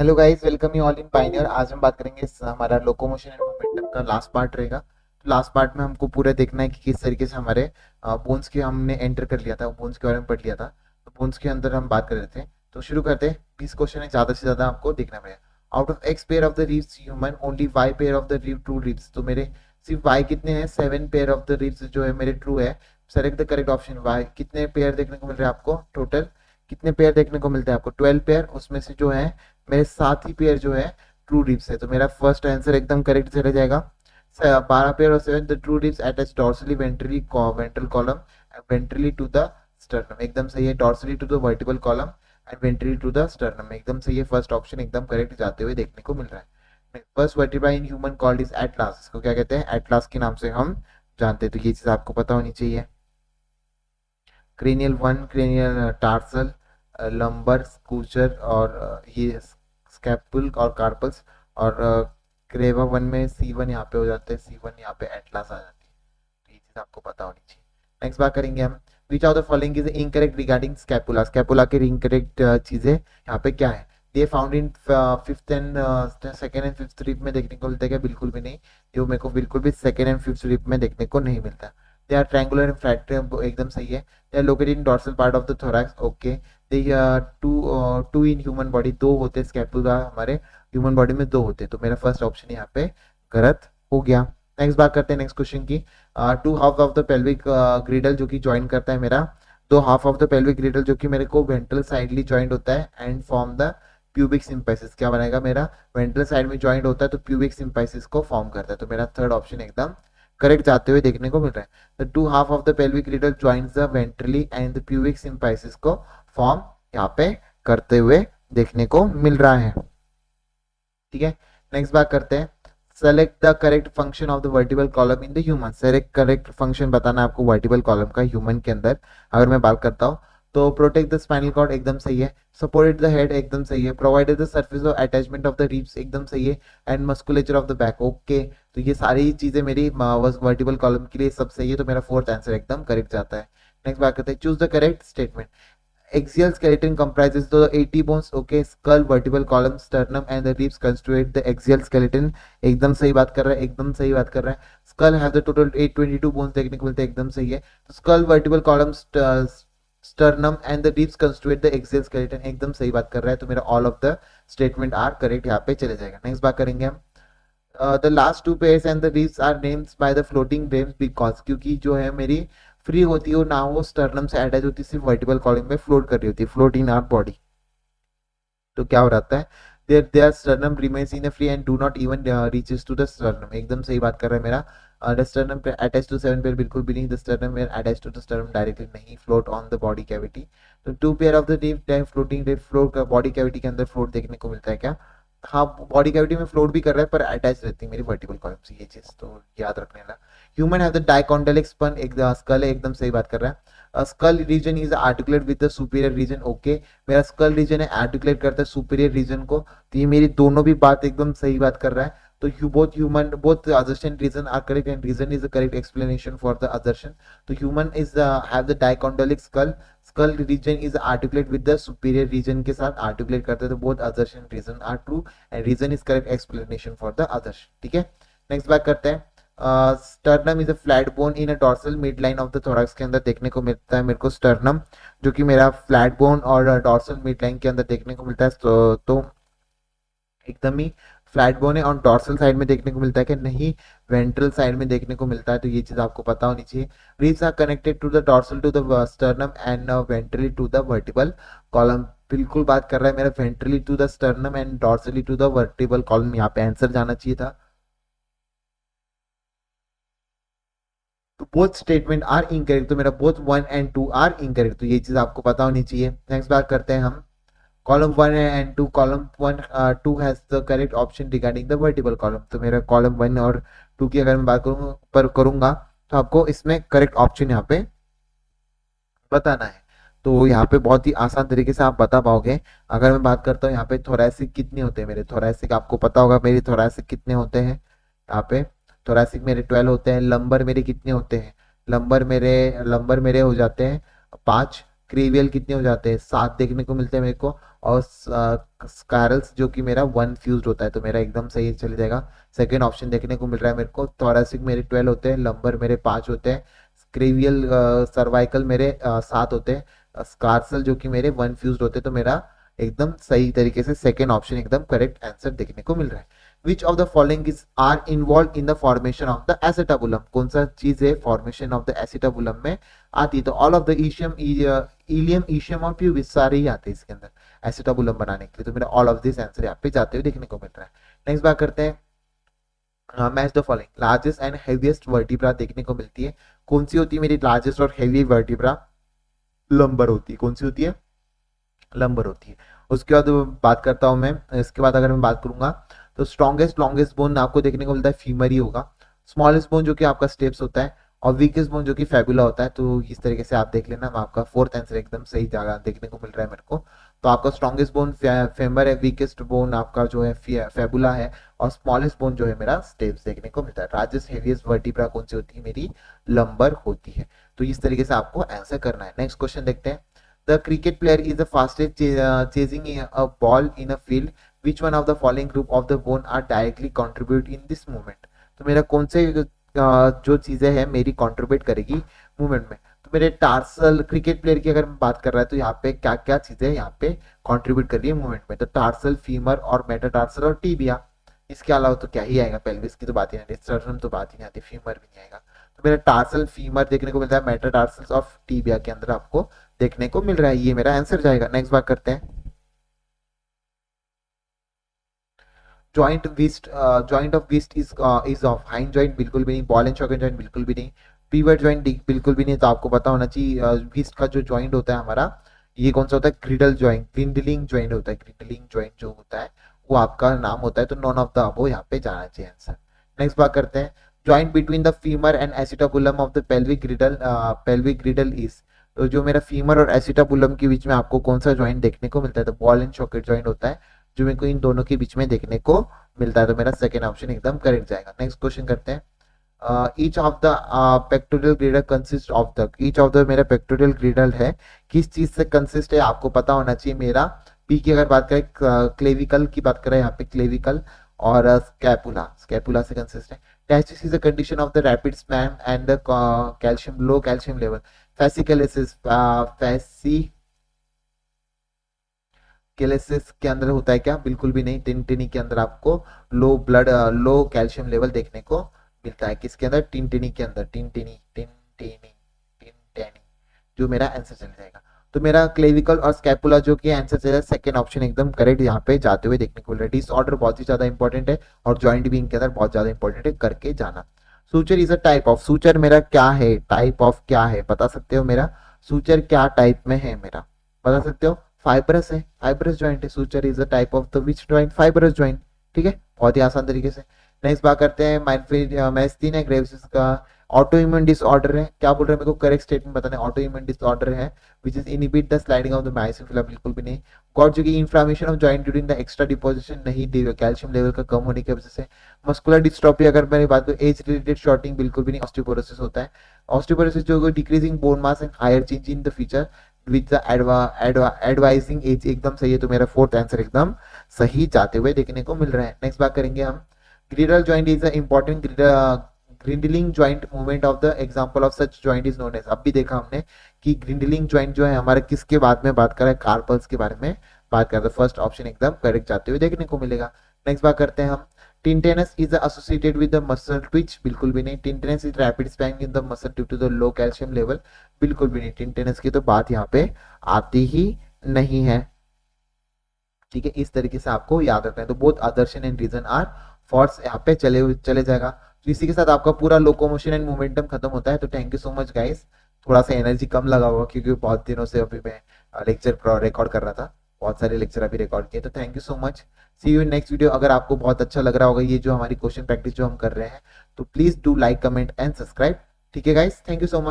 Hello guys, welcome you all in pioneer. आज हम बात करेंगे हमारा लोकोमोशन एंड मोमेंटम का लास्ट पार्ट रहेगा। तो लास्ट पार्ट में हमको पूरा देखना है कि किस तरीके से हमारे बोन्स के हमने एंटर कर लिया था, बोन्स के बारे में पढ़ लिया था। तो बोन्स के अंदर हम बात कर रहे थे। तो शुरू करते हैं। 20 क्वेश्चन है, ज़्यादा से ज़्यादा आपको देखना पड़ेगा। Out of X pair of the ribs human only Y pair of the rib true ribs. तो मेरे सिर्फ वाई कितने हैं? 7 पेयर ऑफ द रिब्स जो है मेरे ट्रू है। Select the correct option. Y कितने पेयर देखने को मिल रहे हैं आपको? टोटल कितने पेयर देखने को मिलते हैं आपको? 12 पेयर। उसमें से जो है मेरे 7 ही पेयर जो है ट्रू रिब्स है। तो मेरा फर्स्ट आंसर एकदम करेक्ट चला जाएगा। 12 पेयर और 7 the true ribs attach dorsally ventrally ventral column and ventrally to the sternum. एकदम सही है। Dorsally to the vertebral column and ventrally to the sternum, एकदम सही है। फर्स्ट ऑप्शन एकदम करेक्ट जाते हुए देखने को मिल रहा है। First vertebra in human called is atlas. इसको क्या कहते हैं? एटलास के नाम से हम जानते हैं। तो ये चीज आपको पता होनी चाहिए। क्रेनियल 1, क्रेनियल टार्सल, लंबर, स्कूचर और ये स्कैपुल और कार्पल्स। और क्रेवा 1 में C1 यहाँ पे हो जाते हैं, C1 यहाँ पे एटलास आ जाती है। तो ये चीज आपको पता होनी चाहिए। नेक्स्ट बात करेंगे हम। Which of the following is incorrect regarding scapula. Scapula के इनकरेक्ट चीजें यहाँ पे क्या है? ये found in fifth and second and fifth rib में देखने को मिलता है क्या? बिल्कुल भी नहीं। ये मेरे को बिल्कुल भी सेकेंड एंड फिफ्थ रिप में देखने को नहीं मिलता। They are triangular and flat, एकदम सही है। They are located in dorsal part of the thorax. Okay. They two in human body, दो होते हैं स्कैपुला हमारे ह्यूमन बॉडी में, दो होते हैं। तो मेरा फर्स्ट ऑप्शन यहाँ पे गलत हो गया। नेक्स्ट बात करते हैं नेक्स्ट क्वेश्चन की। Two half of the pelvic girdle जो कि ज्वाइन करता है मेरा, दो half of the pelvic girdle जो कि मेरे को वेंट्रल साइडली ज्वाइंट होता है and form the pubic symphysis. क्या बनाएगा मेरा? वेंट्रल साइड में ज्वाइंट होता है तो प्यूबिक सिंपाइसिस को फॉर्म करता है। तो मेरा थर्ड ऑप्शन एकदम करेक्ट जाते हुए देखने को मिल रहा है। The two half of the pelvic ग्रिडल joints the ventrally and the pubic सिंपाइसिस को फॉर्म यहाँ पे करते हुए देखने को मिल रहा है। ठीक है। नेक्स्ट बात करते हैं। Select the correct function of the vertebral column in the human. Select correct function बताना है आपको वर्टिबल कॉलम का ह्यूमन के अंदर। अगर मैं बात करता हूँ तो प्रोटेक्ट द स्पाइनल कॉर्ड, एकदम सही है। सपोर्टेड द हेड, एकदम सही है। Provided the surface of attachment of the ribs, एकदम सही है। And musculature of the back, okay. तो ये सारी चीजें मेरी वर्टिबल कॉलम के लिए सब सही है। तो मेरा फोर्थ आंसर एकदम करेक्ट जाता है। नेक्स्ट बात करते हैं। Choose the correct statement. Axial skeleton comprises the 80 bones. Okay, skull, vertebral column, sternum and the ribs constitute the axial skeleton. एकदम सही बात कर रहा है, एकदम सही बात कर रहा है। Skull have the total 822 bones देखने को मिलते हैं, एकदम सही है। तो skull, vertebral column, sternum and the ribs constitute the axial skeleton, एकदम सही बात कर रहा है। तो मेरा all of the statement are correct यहाँ पे चले जाएगा। नेक्स्ट बात करेंगे हम। The last two pairs and the ribs are names by the floating ribs because, क्योंकि जो है मेरी फ्री होती है और ना वो स्टर्नम से अटैच होती है, सिर्फ वर्टिबल कॉलम में फ्लोट कर रही होती है, फ्लोट इन आवर बॉडी। तो क्या हो रहता है? There sternum remains in free and do not even reaches to the sternum, एकदम सही बात कर रहा है मेरा। The sternum attach to 7 pair, बिल्कुल भी नहीं। The sternum where attach to the sternum directly नहीं, float on the body cavity. तो 2 pair of the rib floating rib, float body cavity के अंदर फ्लोट देखने को मिलता है क्या? हाँ, बॉडी कैविटी में फ्लोट भी कर रहा है पर अटैच रहती है मेरी वर्टिकल कॉलम से, ये चीज तो याद रखने वाला। Human have the dicondylic span, एक स्कल है, एकदम सही बात कर रहा है। Skull region is articulate with the superior region, okay. मेरा स्कल रीजन है आर्टिकुलेट करता है सुपीरियर रीजन को। तो ये मेरी दोनों भी बात एकदम सही बात कर रहा है। तो both human, both assertion reason are correct and reason is the correct explanation for the assertion. तो human is have the dicondylic skull, skull region is articulate with the superior region के साथ articulate करते हैं। तो both assertion reason are true and reason is correct explanation for the assertion। ठीक है। Next बात करते हैं। Sternum is a flat bone in a dorsal mid line of the thorax के अंदर देखने को मिलता है मेरे को स्टर्नम, जो कि मेरा फ्लैट बोन और डॉर्सल मिड लाइन के अंदर देखने को मिलता है। तो एकदम ही फ्लैट बोन है और डॉर्सल साइड में देखने को मिलता है कि नहीं, वेंट्रल साइड में देखने को मिलता है। तो ये चीज आपको पता होनी चाहिए। Ribs are connected to the dorsal to the sternum and ventrally to the vertebral column, बिल्कुल बात कर रहा है मेरा। Ventrally to the sternum and dorsally to the vertebral column, यहाँ पे आंसर जाना चाहिए था। तो बोथ स्टेटमेंट आर इनकरेक्ट, तो मेरा बोथ 1 एंड 2 आर इनकरेक्ट। तो ये चीज आपको पता होनी चाहिए। नेक्स्ट बात करते हैं हम। Column 1 and 2, column 1 2 has the correct option regarding the vertebral column. तो मेरा कॉलम 1 और 2 की अगर मैं बात करूंगा तो आपको इसमें करेक्ट ऑप्शन यहाँ पे बताना है। तो यहाँ पे बहुत ही आसान तरीके से आप बता पाओगे। अगर मैं बात करता हूँ यहाँ पे थोरैसिक कितने होते हैं मेरे, थोरैसिक आपको पता होगा मेरी थोरैसिक कितने होते हैं। यहाँ पे थोरैसिक मेरे 12 होते हैं। लंबर मेरे कितने होते हैं? लंबर मेरे हो जाते हैं 5। क्रीवियल कितने हो जाते हैं? 7 देखने को मिलते हैं मेरे को। और स्कारल्स जो कि मेरा 1 फ्यूज्ड होता है, तो मेरा एकदम सही चले जाएगा। सेकेंड ऑप्शन देखने को मिल रहा है मेरे को। थोरेसिक मेरे 12 होते हैं, लंबर मेरे 5 होते हैं, स्क्रेवियल सर्वाइकल मेरे 7 होते हैं, स्कारसल जो कि मेरे 1 फ्यूज्ड होते हैं। तो मेरा एकदम सही तरीके से सेकेंड ऑप्शन एकदम करेक्ट आंसर देखने को मिल रहा है। Which of the following is are involve in the formation of the acetabulum, कौन सा चीज है फॉर्मेशन ऑफ द एसिटाबुलम में आती है? तो all of the ischium, ilium, ischium और प्यूबिस सारे ही आते हैं इसके अंदर एसिटाबुलम बनाने के लिए। तो मेरा ऑल ऑफ दिस आंसर यहाँ पे जाते हुए देखने को मिल रहा है। नेक्स्ट बात करते हैं, match the following largest and heaviest vertebra देखने को मिलती है। कौन सी होती है मेरी लार्जेस्ट और हेवी वर्टिब्रा? लंबर होती है। कौन सी होती है? लंबर होती है। उसके बाद बात करता हूं मैं, इसके बाद अगर मैं बात करूंगा तो स्ट्रॉन्गेस्ट लॉन्गेस्ट बोन आपको देखने को मिलता है फीमर ही होगा। स्मॉलेस्ट बोन जो कि आपका स्टेप्स होता है, और वीकेस्ट बोन जो कि फैबुला होता है। तो इस तरीके से आप देख लेना, आपका फोर्थ आंसर एकदम सही जगह देखने को मिल रहा है मेरे को। तो आपका स्ट्रॉन्गेस्ट बोन फेमर है, वीकेस्ट बोन आपका जो है फैबुला है, और स्मॉलेस्ट बोन जो है मेरा स्टेप्स देखने को मिलता है। लार्जेस्ट हेवीएस्ट वर्टिब्रा कौन सी होती है? मेरी लंबर होती है। तो इस तरीके से आपको आंसर करना है। नेक्स्ट क्वेश्चन देखते हैं। The cricket player is the fastest chasing a ball in a field. Which one of the following group of the bone are directly contribute in this movement? तो मेरा कौन से जो चीजें हैं मेरी कंट्रीब्यूट करेगी मूवमेंट में? तो मेरे टार्सल, क्रिकेट प्लेयर की अगर मैं बात कर रहा है तो यहाँ पे क्या क्या चीजें यहाँ पे कंट्रीब्यूट कर रही है मूवमेंट में? तो टार्सल, फीमर और मेटाटार्सल और टीबिया। इसके अलावा तो क्या ही आएगा? पेल्विस की तो बात ही नहीं, स्टर्नम तो बात ही नहीं आती, फीमर भी नहीं आएगा। तो मेरा टार्सल, फीमर देखने को मिलता है, मेटाटार्सल और टीबिया के अंदर आपको देखने को मिल रहा है। ये मेरा आंसर जाएगा। नेक्स्ट बात करते हैं। Joint wrist, joint of wrist is of hinge joint बिल्कुल भी नहीं, बॉल एंड सॉकेट जॉइंट बिल्कुल भी नहीं, पीवट जॉइंट बिल्कुल भी नहीं। तो आपको पता होना चाहिए विस्ट का जो जॉइंट होता है हमारा, ये कौन सा होता है? ग्रिडल जॉइंट, ग्रिंडलिंग जॉइंट होता है। ग्रिंडलिंग जॉइंट जो होता है वो आपका नाम होता है। तो नॉन ऑफ द अबव यहाँ पे जाना चाहिए आंसर। नेक्स्ट बात करते हैं। Joint between the femur and acetabulum of the pelvic ग्रिडल is, तो जो मेरा फीमर और एसिटाबुलम के बीच में आपको कौन सा जॉइंट देखने को मिलता है? तो बॉल एंड सॉकेट जॉइंट होता है, जो मेरे को इन दोनों के बीच में देखने को मिलता है। तो मेरा सेकेंड ऑप्शन एकदम करेक्ट जाएगा। नेक्स्ट क्वेश्चन करते हैं। Each of the pectoral ग्रिडल consist of the, each of the मेरा पेक्टोरियल ग्रिडल है किस चीज से कंसिस्ट है? आपको पता होना चाहिए। मेरा पी की अगर बात करें, क्लेविकल की बात करें यहाँ पे, क्लेविकल और स्कैपुला, स्कैपुला से कंसिस्ट है। टेस्टिस is a condition of the rapid spasm and the calcium, low calcium level. Fasciculation, fasciculation के अंदर होता है क्या? बिल्कुल भी नहीं। टिनटिनी के अंदर आपको लो ब्लड, लो कैल्शियम लेवल देखने को मिलता है। किसके अंदर? टिनटिनी के अंदर। टिनटिनी, टिनटिनी, टिनटेनी, जो मेरा आंसर चल जाएगा। तो मेरा क्लेविकल और स्कैपुला जो कि आंसर चलेगा, सेकंड ऑप्शन एकदम करेक्ट यहाँ पे जाते हुए देखने को मिल रहा है। डिसऑर्डर बहुत ही ज्यादा इंपॉर्टेंट है, और जॉइंट भी इनके अंदर बहुत ज्यादा इंपॉर्टेंट है, करके जाना। Suture is a type of, suture मेरा क्या है? टाइप ऑफ क्या है बता सकते हो? मेरा सूचर क्या टाइप में है मेरा, बता सकते हो? फाइब्रस है, फाइब्रस जॉइंट है। Suture is a type of the which joint? Fibrous joint. ठीक है, बहुत ही आसान तरीके से। नेक्स्ट बात करते हैं। माइस्थीनिया ग्रेविस का ऑटो इम्यून डिसऑर्डर है। क्या बोल रहे हैं मेरे को? करेक्ट स्टेटमेंट बताना है। ऑटो इम्यून डिसऑर्डर है which is inhibit the sliding of the myosin filament, बिल्कुल भी नहीं। गॉट जो कि inflammation of joint during the extra deposition, नहीं, कैल्शियम लेवल का कम होने की वजह से। मस्कुलर डिस्ट्रोफी अगर मैंने बात करूं, एज रिलेटेड शॉर्टिंग, बिल्कुल भी नहीं। ऑस्टियोपोरोसिस होता है। ऑस्टियोपोरोसिस जो decreasing bone mass and higher change in the feature with the advising age, एकदम सही है। तो मेरा फोर्थ आंसर एकदम सही जाते हुए देखने को मिल रहा है। नेक्स्ट बात करेंगे हम। Girdle joint is a important gliding joint movement of the example of such joint is known as, अब भी देखा हमने कि ग्रिंडलिंग जॉइंट जो है हमारे किसके बाद में बात कर रहा है? कार्पल्स के बारे में बात कर रहा है। फर्स्ट ऑप्शन एकदम करेक्ट जाते हुए देखने को मिलेगा। नेक्स्ट बात करते हैं हम। Tetanus is associated with the muscle twitch, बिल्कुल भी नहीं। Tetanus is rapid spasming in the muscle due to the low calcium level, बिल्कुल भी नहीं। टिंटेनस की तो बात यहाँ पे आती ही नहीं है। ठीक है, इस तरीके से आपको याद रखना है। तो बोथ अदर्शन एंड रीजन आर फॉर्स यहाँ पे चले जाएगा। तो इसी के साथ आपका पूरा लोकोमोशन एंड मोमेंटम खत्म होता है। तो thank you so much guys. थोड़ा सा एनर्जी कम लगा हुआ क्योंकि बहुत दिनों से अभी मैं लेक्चर रिकॉर्ड कर रहा था, बहुत सारे लेक्चर अभी रिकॉर्ड किए। तो thank you so much, see you in next video. अगर आपको बहुत अच्छा लग रहा होगा ये जो हमारी क्वेश्चन प्रैक्टिस जो हम कर रहे हैं, तो please do like, comment and subscribe. ठीक है guys, thank you so much.